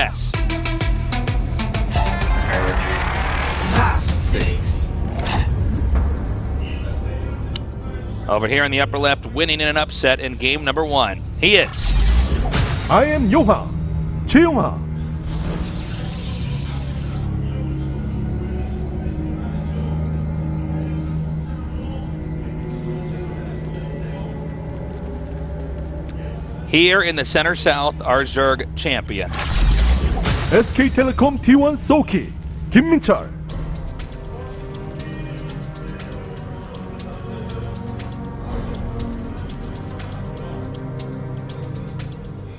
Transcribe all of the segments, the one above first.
S. 6. Over here in the upper left, winning in an upset in game number 1. He is. I am YongHwa. YongHwa. Here in the center south, our Zerg champion. SK Telecom T1 Soulkey. 김민철.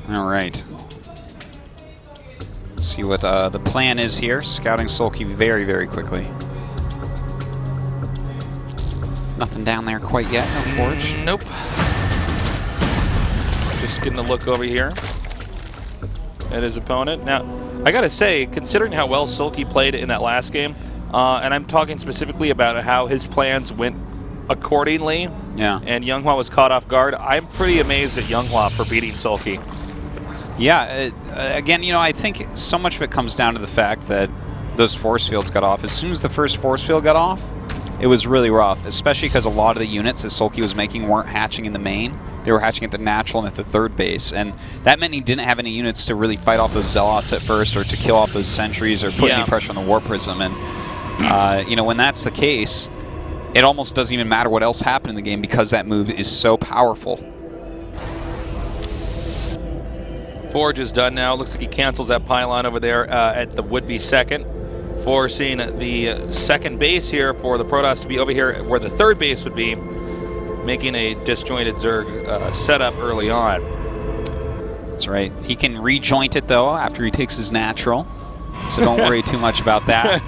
All right. Let's see what the plan is here. Scouting Soulkey very, very quickly. Nothing down there quite yet. No forge. Nope. Just getting a look over here at his opponent. Now, I gotta say, considering how well Soulkey played in that last game, and I'm talking specifically about how his plans went accordingly, and YongHwa was caught off guard, I'm pretty amazed at YongHwa for beating Soulkey. Yeah, again, you know, I think so much of it comes down to the fact that those force fields got off. As soon as the first force field got off, it was really rough, especially because a lot of the units that Soulkey was making weren't hatching in the main. They were hatching at the natural and at the third base, and that meant he didn't have any units to really fight off those zealots at first or to kill off those sentries or put any pressure on the war prism. And, you know, when that's the case, it almost doesn't even matter what else happened in the game because that move is so powerful. Forge is done now. Looks like he cancels that pylon over there at the would-be second, forcing the second base here for the Protoss to be over here where the third base would be, making a disjointed Zerg setup early on. That's right. He can rejoint it, though, after he takes his natural, so don't worry too much about that.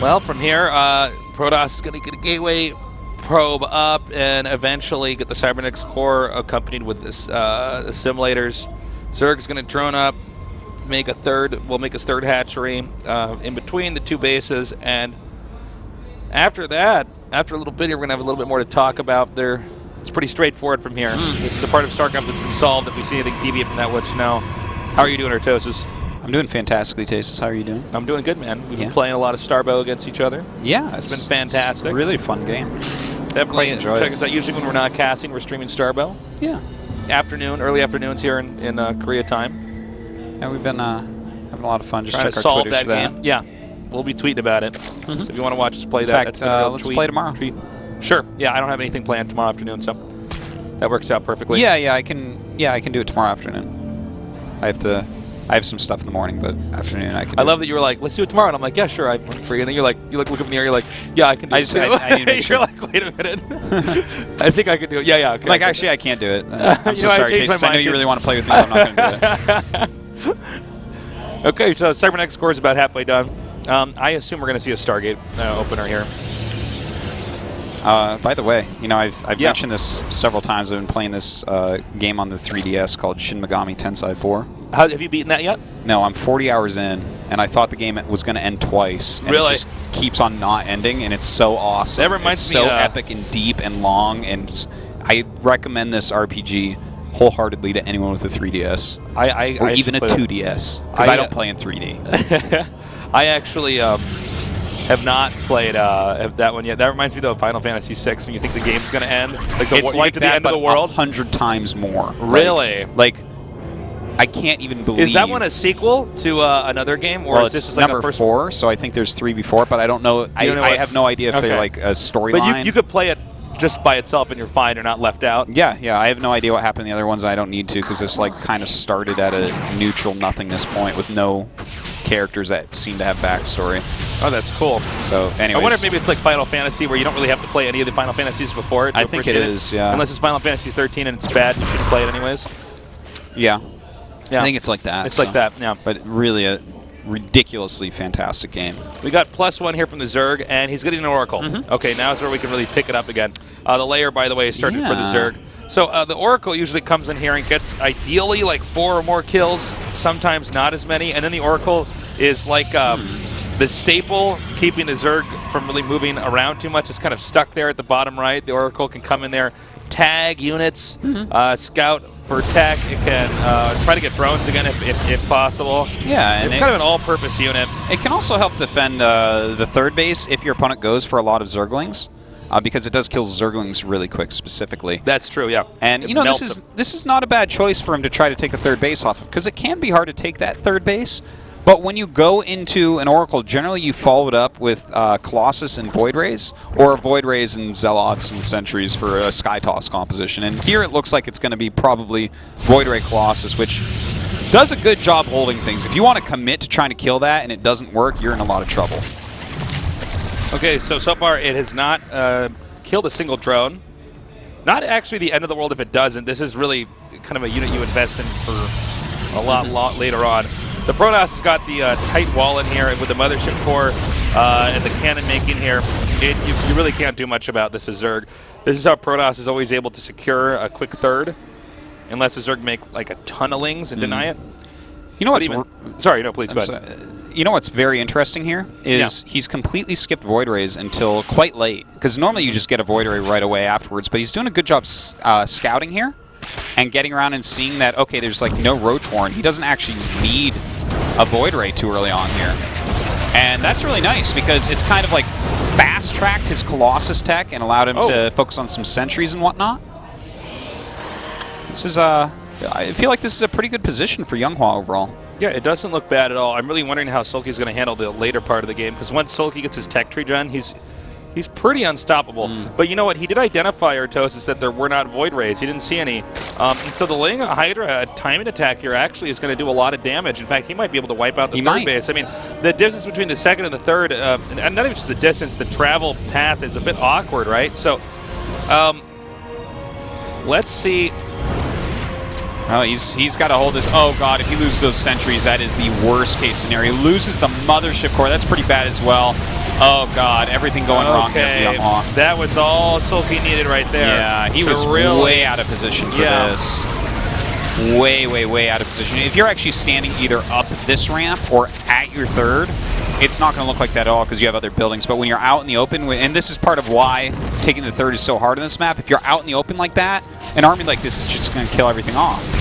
Well, from here, Protoss is going to get a gateway probe up and eventually get the cybernetics core accompanied with this assimilators. Zerg's going to drone up, make his third hatchery in between the two bases, and after that, after a little bit here, we're going to have a little bit more to talk about there. It's pretty straightforward from here. This is the part of StarCraft that's been solved. If we see anything deviate from that, let you know. How are you doing, Artosis? I'm doing fantastically, Tasis. How are you doing? I'm doing good, man. We've been playing a lot of Starbow against each other. Yeah, it's been fantastic. It's a really fun game. Definitely check us out. Usually when we're not casting, we're streaming Starbow. Yeah. Early afternoons here in Korea time. Yeah, we've been having a lot of fun. Just trying check to our solve Twitters that for that. game. Yeah, we'll be tweeting about it. So if you want to watch us play In that, fact, that's let's play tomorrow. Sure. Yeah, I don't have anything planned tomorrow afternoon, so that works out perfectly. Yeah, I can do it tomorrow afternoon. I have some stuff in the morning, but afternoon I can. I love that you were like, let's do it tomorrow, and I'm like, yeah, sure, I'm free. And then you look up in the air, you're like, yeah, I can do it. I need to make sure. You're like, wait a minute. I think I can do it. Yeah, okay. Like, actually, I can't do it. I'm so sorry, Tasis. I know you really want to play with me, but I'm not going to do it. Okay, so Cybernetics core is about halfway done. I assume we're going to see a Stargate opener here. By the way, you know, I've mentioned this several times. I've been playing this game on the 3DS called Shin Megami Tensei 4. Have you beaten that yet? No, I'm 40 hours in, and I thought the game was going to end twice. And really? It just keeps on not ending, and it's so awesome. That reminds it's me so epic and deep and long, and I recommend this RPG wholeheartedly to anyone with a 3DS. Or even a 2DS, because I don't play in 3D. I actually have not played that one yet. That reminds me, though, of Final Fantasy VI, when you think the game's going to end. It's like to that, the end but of the world. 100 times more. Really? Like I can't even believe. Is that one a sequel to another game, or is this just like number a first 4? So I think there's 3 before, but I don't know. I have no idea if they're like a storyline. But you could play it just by itself, and you're fine. You're not left out. Yeah. I have no idea what happened in the other ones. I don't need to, because this like kind of started at a neutral nothingness point with no characters that seem to have backstory. Oh, that's cool. So, anyways. I wonder if maybe it's like Final Fantasy, where you don't really have to play any of the Final Fantasies before it. I think it is, yeah. Unless it's Final Fantasy 13 and it's bad, you shouldn't play it anyways. Yeah. I think it's like that. It's like that, yeah. But really a ridiculously fantastic game. We got +1 here from the Zerg, and he's getting an Oracle. Okay, now is where we can really pick it up again. The layer, by the way, is started for the Zerg. So the Oracle usually comes in here and gets ideally like 4 or more kills, sometimes not as many, and then the Oracle is like the staple, keeping the Zerg from really moving around too much. It's kind of stuck there at the bottom right. The Oracle can come in there, tag units, scout for tech. It can try to get drones again if possible. Yeah, and it's kind of an all-purpose unit. It can also help defend the third base if your opponent goes for a lot of Zerglings, because it does kill Zerglings really quick specifically. That's true, yeah. And you know, this is not a bad choice for him to try to take a third base off of, because it can be hard to take that third base. But when you go into an Oracle, generally you follow it up with Colossus and Void Rays, or Void Rays and Zealots and Sentries for a Sky Toss composition. And here it looks like it's going to be probably Void Ray Colossus, which does a good job holding things. If you want to commit to trying to kill that and it doesn't work, you're in a lot of trouble. Okay, so far it has not killed a single drone. Not actually the end of the world if it doesn't. This is really kind of a unit you invest in for a lot later on. The Protoss has got the tight wall in here with the mothership core and the cannon making here. You really can't do much about this as Zerg. This is how Protoss is always able to secure a quick third, unless the Zerg make like a ton of lings and deny it. You know what's sorry, no, please go ahead. You know what's very interesting here is he's completely skipped Void Rays until quite late, because normally you just get a Void Ray right away afterwards. But he's doing a good job scouting here and getting around and seeing that, okay, there's like no Roach Warren. He doesn't actually need a Void Ray too early on here. And that's really nice, because it's kind of like fast-tracked his Colossus tech and allowed him to focus on some sentries and whatnot. This is, I feel like this is a pretty good position for YongHwa overall. Yeah, it doesn't look bad at all. I'm really wondering how Soulkey's going to handle the later part of the game, because once Soulkey gets his tech tree done, he's pretty unstoppable. But you know what? He did identify, Artosis, that there were not Void Rays. He didn't see any. And so the laying a Hydra, a timing attack here, actually is going to do a lot of damage. In fact, he might be able to wipe out the third base. I mean, the distance between the second and the third, and not even just the distance, the travel path is a bit awkward, right? So let's see. Oh, he's got to hold this. Oh, God, if he loses those sentries, that is the worst-case scenario. He loses the mothership core. That's pretty bad as well. Oh, God, everything going wrong here for YongHwa. That was all Soulkey needed right there. Yeah, he was way out of position for this. Way out of position. If you're actually standing either up this ramp or at your third, it's not going to look like that at all because you have other buildings. But when you're out in the open, and this is part of why taking the third is so hard on this map, if you're out in the open like that, an army like this is just going to kill everything off.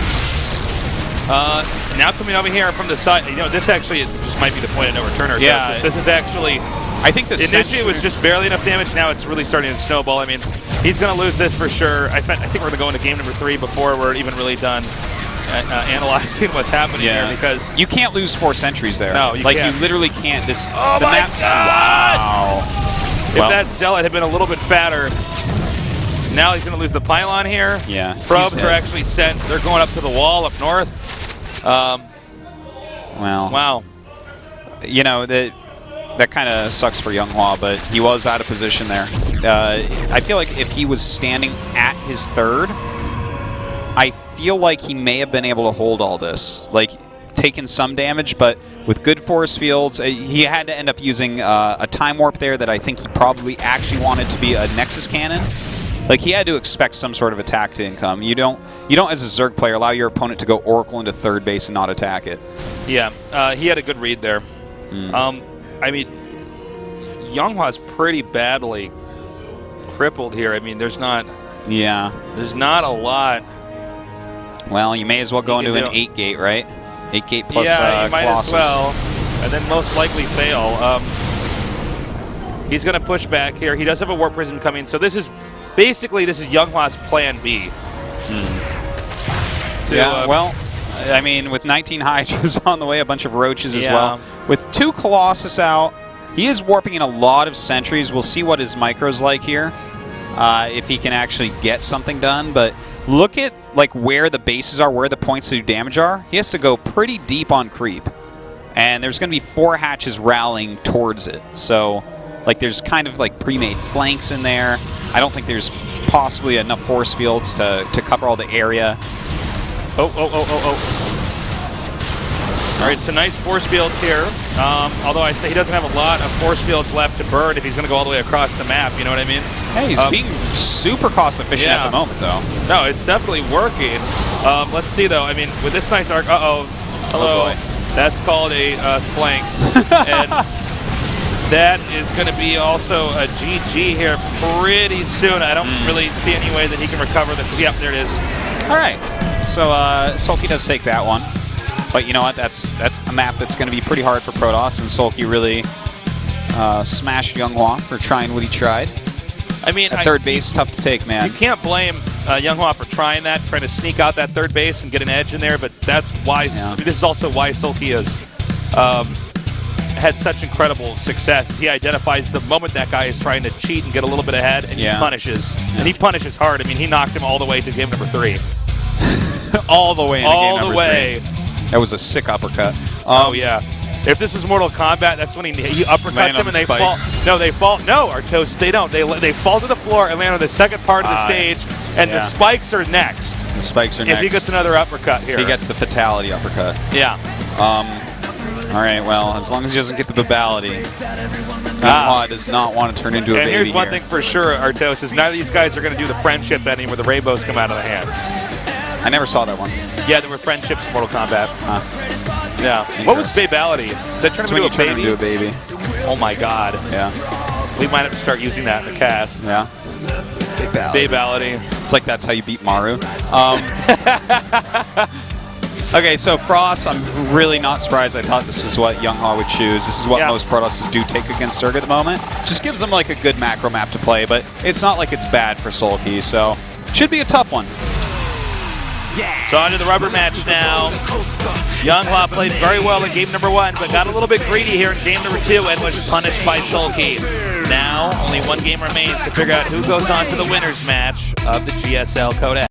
Now coming over here from the side, you know, this actually just might be the point of no return. Yeah. This is actually... I think initially it was just barely enough damage. Now it's really starting to snowball. I mean, he's going to lose this for sure. I think we're going to go into game number 3 before we're even really done analyzing what's happening here, because you can't lose 4 sentries there. No, you can't. You literally can't. Oh my God! Wow. If that Zealot had been a little bit fatter, now he's going to lose the pylon here. Yeah. Probes are actually sent. They're going up to the wall up north. Wow. You know, that kind of sucks for YongHwa, but he was out of position there. I feel like if he was standing at his third, I feel like he may have been able to hold all this. Like, taken some damage, but with good force fields, he had to end up using a Time Warp there that I think he probably actually wanted to be a Nexus Cannon. Like, he had to expect some sort of attack to income. You don't as a Zerg player, allow your opponent to go Oracle into third base and not attack it. Yeah, he had a good read there. I mean, YongHwa's pretty badly crippled here. I mean, there's not a lot. Well, you may as well go into an 8-gate, right? 8-gate plus you might Colossus. as well, and then most likely fail. He's going to push back here. He does have a Warp Prism coming, so this is YongHwa's plan B. Well, I mean, with 19 Hydras on the way, a bunch of Roaches as well. With 2 Colossus out, he is warping in a lot of sentries. We'll see what his micro's like here, if he can actually get something done. But look at like where the bases are, where the points to do damage are. He has to go pretty deep on creep. And there's going to be 4 hatches rallying towards it. So, like, there's kind of like pre-made flanks in there. I don't think there's possibly enough force fields to cover all the area. All right, so nice force fields here. Although I say he doesn't have a lot of force fields left to burn if he's going to go all the way across the map. You know what I mean? Hey, he's being super cost efficient at the moment, though. No, it's definitely working. Let's see, though. I mean, with this nice arc, hello. That's called a flank, and that is going to be also a GG here pretty soon. I don't really see any way that he can recover the. Yep, there it is. All right. So Soulkey does take that one. But you know what? That's a map that's going to be pretty hard for Protoss, and Soulkey really smashed YongHwa for trying what he tried. I mean, At third base, tough to take, man. You can't blame YongHwa for trying that, trying to sneak out that third base and get an edge in there, but that's why. Yeah. This is also why Soulkey has had such incredible success. He identifies the moment that guy is trying to cheat and get a little bit ahead, and he punishes. And he punishes hard. I mean, he knocked him all the way to game number 3. All the way into all game the number way. 3. That was a sick uppercut. Oh, yeah. If this was Mortal Kombat, that's when he uppercuts Land him on and the they fall. spikes. No, they fall. No, Artos, they don't. They fall to the floor and land on the second part of the stage, and the spikes are next. The spikes are next. If he gets another uppercut here. He gets the fatality uppercut. Yeah. All right, well, as long as he doesn't get the babality, YongHwa does not want to turn into a and baby here's one here. thing for sure, Artos, is none of these guys are going to do the friendship ending where the rainbows come out of the hands. I never saw that one. Yeah, there were friendships in Mortal Kombat. Yeah. Interesting. What was babality? Does that turn That's him when into you a turn baby? into a baby. Oh my God. Yeah. We might have to start using that in the cast. Yeah. Babality. It's like that's how you beat Maru. Okay, so Frost, I'm really not surprised. I thought this is what YongHwa would choose. This is what most Protosses do take against Zerg at the moment. Just gives them like a good macro map to play, but it's not like it's bad for Soulkey, so should be a tough one. So on to the rubber match now. YongHwa played very well in game number 1, but got a little bit greedy here in game number 2 and was punished by Soulkey. Now, only one game remains to figure out who goes on to the winner's match of the GSL Code S.